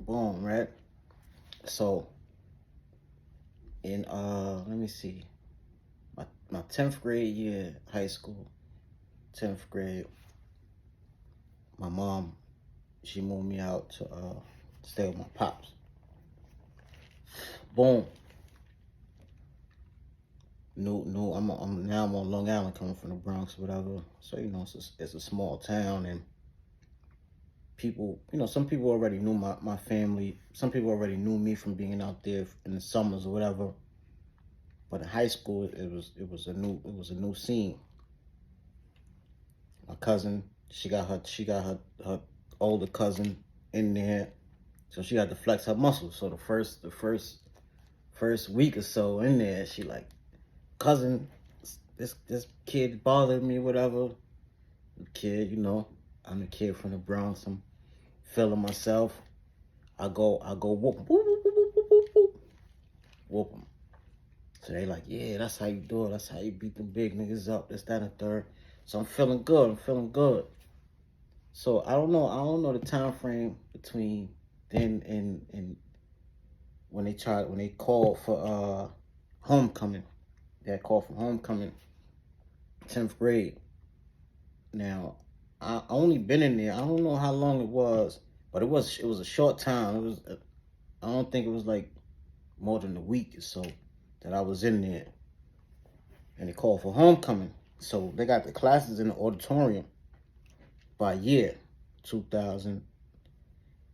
Boom, right? So in let me see, my 10th grade year, high school, 10th grade, my mom, she moved me out to stay with my pops. Boom. New. I'm on Long Island, coming from the Bronx, whatever. So it's a small town, and people, some people already knew my family. Some people already knew me from being out there in the summers or whatever. But in high school, it was a new scene. My cousin, she got her older cousin in there, so she had to flex her muscles. So the first week or so in there, she like, cousin, this kid bothered me, whatever. Kid, I'm a kid from the Bronx. I'm feeling myself. I go whoop, whoop, whoop, whoop, whoop, whoop, whoop, whoop 'em. So they like, yeah, that's how you do it. That's how you beat them big niggas up. This, that, and third. So I'm feeling good. I'm feeling good. So I don't know the time frame between then and when they called for homecoming. They had called for homecoming, 10th grade. Now, I only been in there. I don't know how long it was, but it was a short time. I don't think it was like more than a week or so that I was in there, and they called for homecoming. So they got the classes in the auditorium by year, 2000,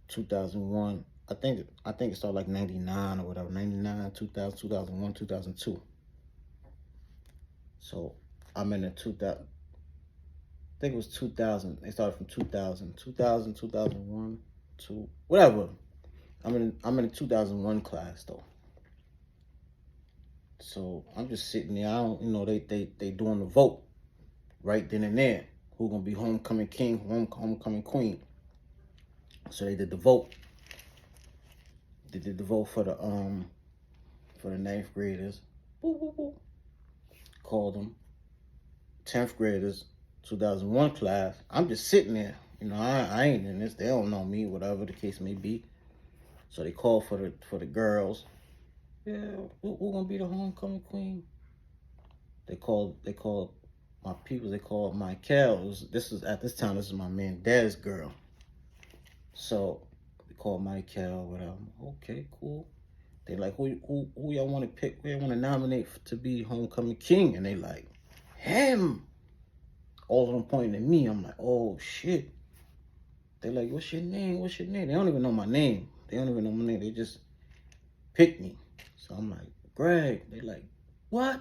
2001. I think it started like 99 or whatever, 99, 2000, 2001, 2002. So I'm in the 2000. I think it was 2000. They started from 2000, 2000, 2001, two, whatever. I'm in the 2001 class though. So I'm just sitting there. I don't, they doing the vote right then and there. Who gonna be homecoming king, homecoming queen? So they did the vote. They did the vote for the ninth graders. Boop, boop, boop. Called them 10th graders, 2001 class. I'm just sitting there. I ain't in this. They don't know me, whatever the case may be. So they called for the girls. Yeah, who gonna be the homecoming queen? They called my people. They called Michael. At this time. This is my man Dad's girl. So they called Michael. Whatever. Okay, cool. They like, who y'all want to pick? Who y'all want to nominate to be homecoming king? And they like, him. All of them pointing at me. I'm like, oh shit. They like, what's your name? What's your name? They don't even know my name. They don't even know my name. They just picked me. So I'm like, Greg. They like, what?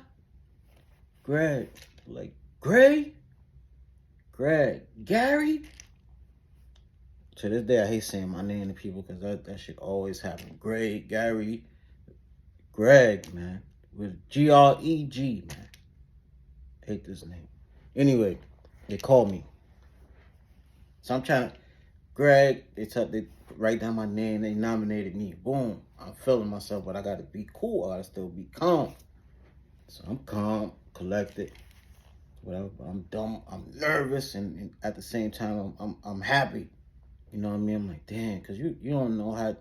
Greg. Like, Gray? Greg. Gary? To this day, I hate saying my name to people because that shit always happen. Greg, Gary, Greg, man. With Greg, man. Hate this name. Anyway, they called me. So I'm trying to, Greg, they write down my name. They nominated me. Boom. I'm feeling myself, but I got to be cool. I got to still be calm. So I'm calm, collected, whatever. But I'm dumb. I'm nervous, and at the same time, I'm happy. You know what I mean? I'm like, damn, because you don't know how.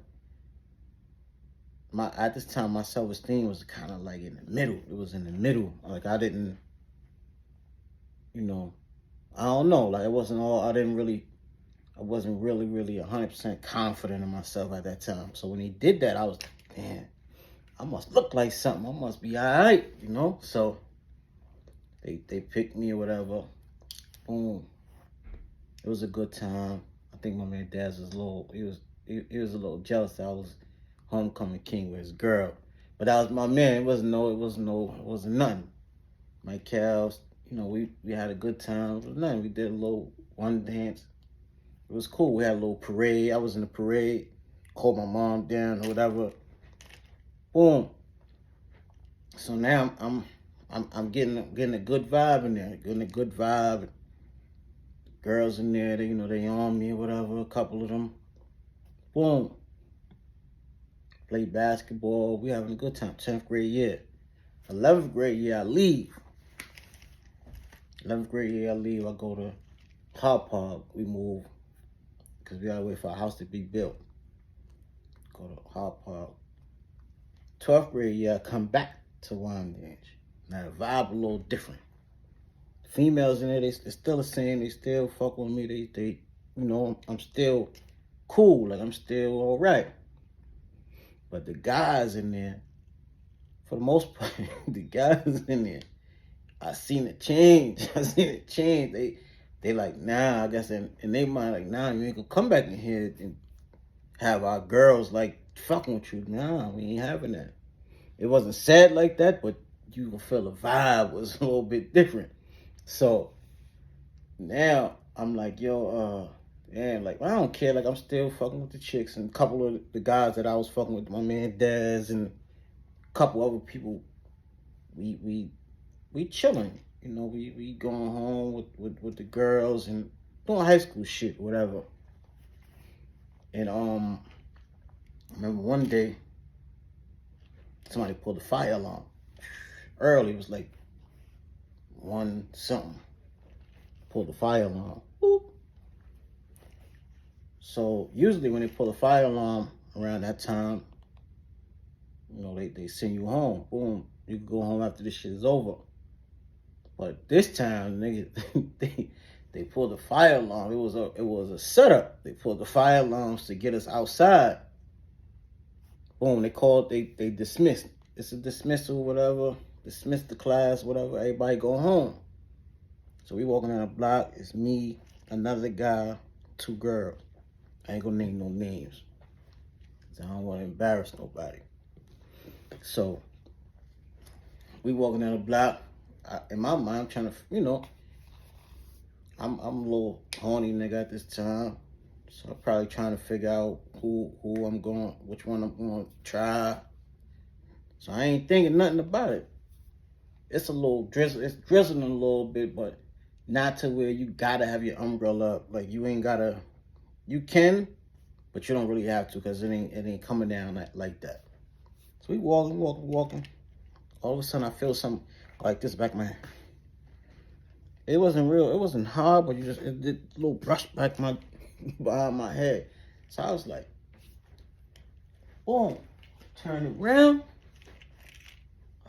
At this time, my self-esteem was kind of like in the middle. It was in the middle. Like I didn't, I don't know. Like it wasn't all. I wasn't really 100% confident in myself at that time. So when he did that, I was like, man, I must look like something. I must be all right. So they picked me or whatever. Boom. It was a good time. I think my man Daz was a little. He was a little jealous that I was homecoming king with his girl. But that was my man. It wasn't nothing. My cows, we had a good time. It was nothing. We did a little one dance. It was cool. We had a little parade. I was in the parade. Called my mom down or whatever. Boom. So now I'm getting a good vibe in there. Getting a good vibe. Girls in there, they on me or whatever. A couple of them. Boom. Play basketball. We having a good time. 10th grade year. 11th grade year, I leave. 11th grade year, I leave. I go to Pop. We move because we gotta wait for a house to be built. go to Hard Park. 12th grade year, I come back to Wyandanch. Now the vibe a little different. Females in there, they still the same. They still fuck with me. They you know, I'm still cool. Like, I'm still all right. But the guys in there, for the most part, the guys in there, I seen it change. They like, nah, I guess in their mind, like, nah, you ain't gonna come back in here and have our girls like fucking with you. Nah, we ain't having that. It wasn't said like that, but you can feel the vibe was a little bit different. So now I'm like, yo, man, like, I don't care. Like, I'm still fucking with the chicks, and a couple of the guys that I was fucking with, my man Dez and a couple other people, we chilling. You know, we going home with the girls and doing high school shit, whatever. And I remember one day somebody pulled the fire alarm early. It was like 1 something. Pulled the fire alarm. Boop. So usually when they pull a fire alarm around that time, you know, they send you home. Boom, you can go home after this shit is over. But this time, nigga, they pulled the fire alarm. It was a setup. They pulled the fire alarms to get us outside. Boom, they dismissed. It's a dismissal, whatever. Dismissed the class, whatever. Everybody go home. So we walking down the block. It's me, another guy, 2 girls. I ain't gonna name no names, 'cause I don't want to embarrass nobody. So we walking down the block. In my mind, I'm trying to, you know, I'm a little horny nigga at this time, so I'm probably trying to figure out which one I'm gonna try. So I ain't thinking nothing about it. It's a little drizzle. It's drizzling a little bit, but not to where you gotta have your umbrella up. Like, you ain't gotta. You can, but you don't really have to, because it ain't coming down like that. So we walking. All of a sudden, I feel something like this back of my head. It wasn't real. It wasn't hard, but it did a little brush back behind my head. So I was like, boom, turn around.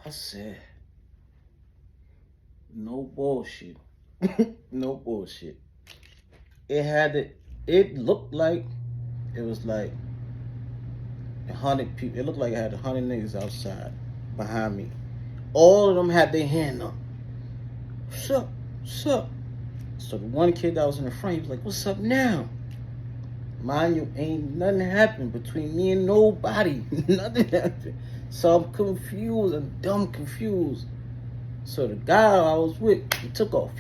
I said, no bullshit. No bullshit. It looked like it was like 100 people. It looked like I had 100 niggas outside behind me. All of them had their hand up. What's up? What's up? So the one kid that was in the front, he was like, what's up now? Mind you, ain't nothing happened between me and nobody. Nothing happened. So I'm confused. I'm dumb confused. So the guy I was with, he took off.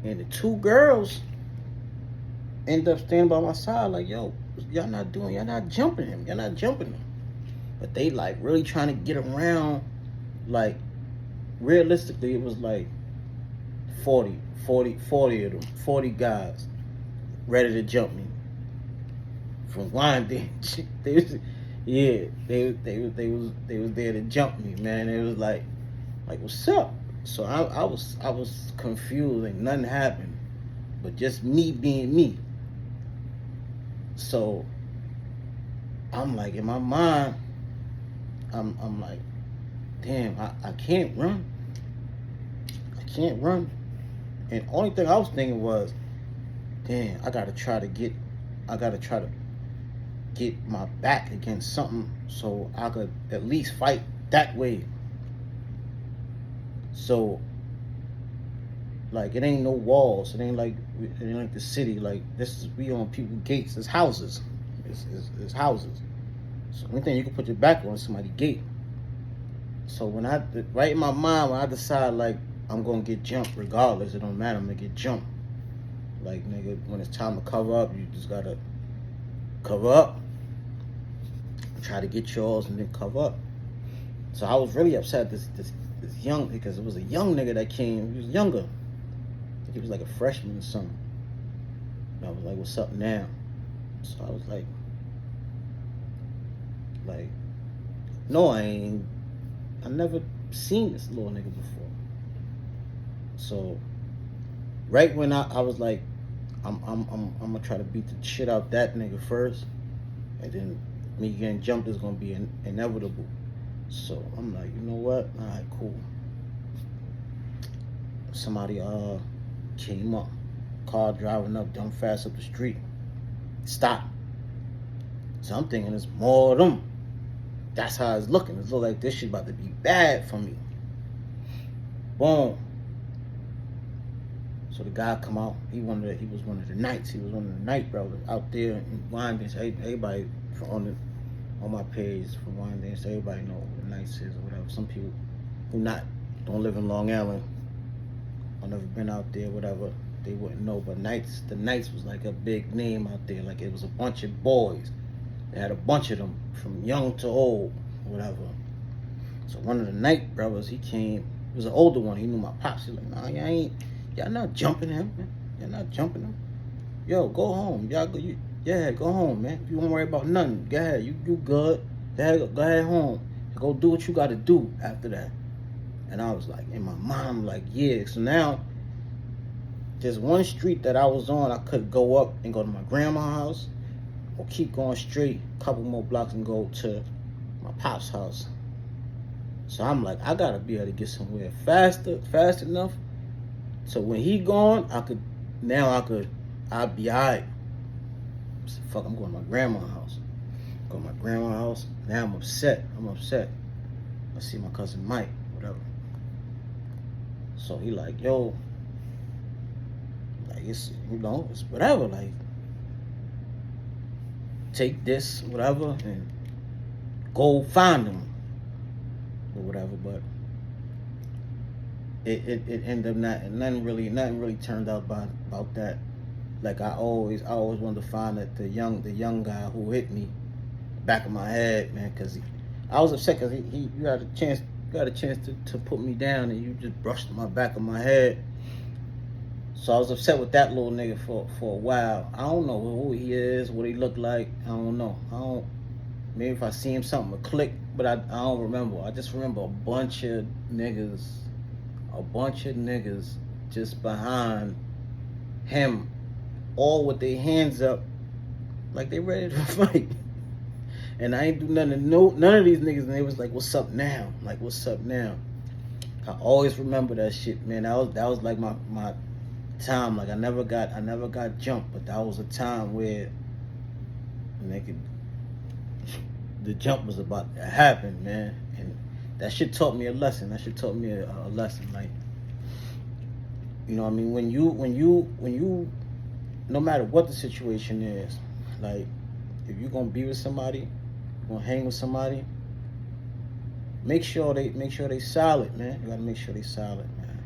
And the 2 girls ended up standing by my side like, yo, y'all not jumping him. Y'all not jumping him. But they like really trying to get around. Like, realistically, it was like 40 of them, 40 guys ready to jump me from Wyandanch. They was there to jump me, man. It was like what's up? So I was confused, and nothing happened, but just me being me. So I'm like, in my mind, I'm like, damn, I can't run. I can't run. And only thing I was thinking was, damn, I gotta try to get my back against something so I could at least fight that way. So, like, it ain't no walls. It ain't like the city. Like, we on people's gates. It's houses. It's houses. So the only thing you can put your back on is somebody's gate. So right in my mind, when I decide, like, I'm gonna get jumped regardless, it don't matter, I'm gonna get jumped. Like, nigga, when it's time to cover up, you just gotta cover up. Try to get yours and then cover up. So I was really upset this young, because it was a young nigga that came. He was younger. I think he was like a freshman or something. And I was like, what's up now? So I was like, no, I never seen this little nigga before. So right when I was like, I'm gonna try to beat the shit out that nigga first, and then me getting jumped is gonna be inevitable. So I'm like, you know what? All right, cool. Somebody came up, car driving up dumb fast up the street. Stop. So I'm thinking it's more of them. That's how it's looking. It look like this shit about to be bad for me. Boom. So the guy come out. He was one of the knights. He was one of the night brothers out there in Wyandanch. Everybody on my page from Wyandanch, everybody know what the Knights is or whatever. Some people who don't live in Long Island or never been out there, whatever, they wouldn't know. But the Knights was like a big name out there. Like it was a bunch of boys. They had a bunch of them from young to old, whatever. So one of the Knight brothers, he came. He was an older one. He knew my pops. He was like, nah, y'all not jumping him, man. Y'all not jumping him. Yo, go home. Y'all go. Yeah, go home, man. You don't worry about nothing. Go ahead. You good. Go ahead home. Go do what you got to do after that. And I was like, in my mind, I'm like, yeah. So now, there's one street that I was on. I could go up and go to my grandma's house, or keep going straight a couple more blocks and go to my pop's house. So I'm like, I gotta be able to get somewhere fast enough. So when he gone, I'll be alright. So fuck, I'm going to my grandma's house. Go to my grandma's house. Now I'm upset. I see my cousin Mike, whatever. So he like, yo, like it's whatever, like take this, whatever, and go find them or whatever. But it ended up nothing really turned out about that. Like I always wanted to find that the young guy who hit me, back of my head, man, because I was upset because you had a chance to put me down and you just brushed my back of my head. So I was upset with that little nigga for a while. I don't know who he is, what he looked like. I don't know. Maybe if I see him something would click, but I don't remember. I just remember a bunch of niggas just behind him, all with their hands up, like they ready to fight. And I ain't do nothing to none of these niggas, and they was like, what's up now? Like, what's up now? I always remember that shit, man. That was like my time. Like I never got jumped, but that was a time where the jump was about to happen, man. And that shit taught me a lesson. That shit taught me a lesson. Like, you know what I mean? When you no matter what the situation is, like if you're gonna be with somebody, gonna hang with somebody, make sure they solid, man. You gotta make sure they solid, man.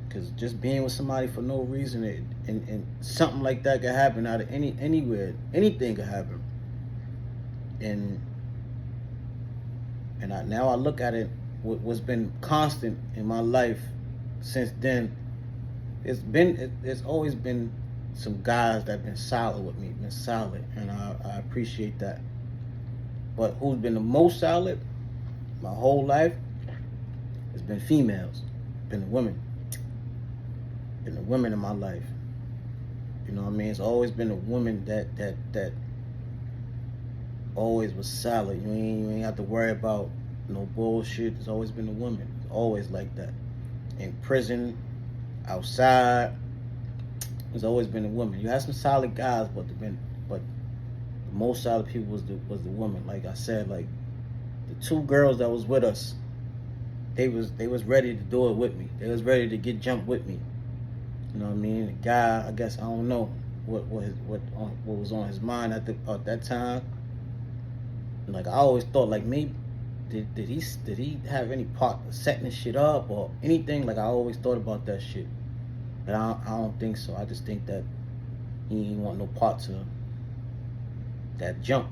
Cause just being with somebody for no reason, and something like that could happen out of anywhere. Anything could happen. Now I look at it, what's been constant in my life since then. There's always been some guys that have been solid with me, and I appreciate that. But who's been the most solid my whole life has been females, been the women in my life. You know what I mean? It's always been a woman that always was solid. You ain't have to worry about no bullshit. It's always been a woman. It's always like that. In prison, outside, there's always been a woman. You had some solid guys, but the most solid people was the woman. Like I said, like the two girls that was with us, they was ready to do it with me. They was ready to get jumped with me. You know what I mean? The guy, I guess I don't know what was on his mind at that time. Like I always thought, like maybe did he have any part of setting this shit up or anything? Like I always thought about that shit, but I don't think so. I just think that he didn't want no part to that jump.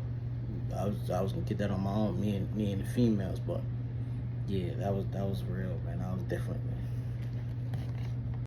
I was gonna get that on my own, me and the females, but yeah, that was real, man. I was different, man.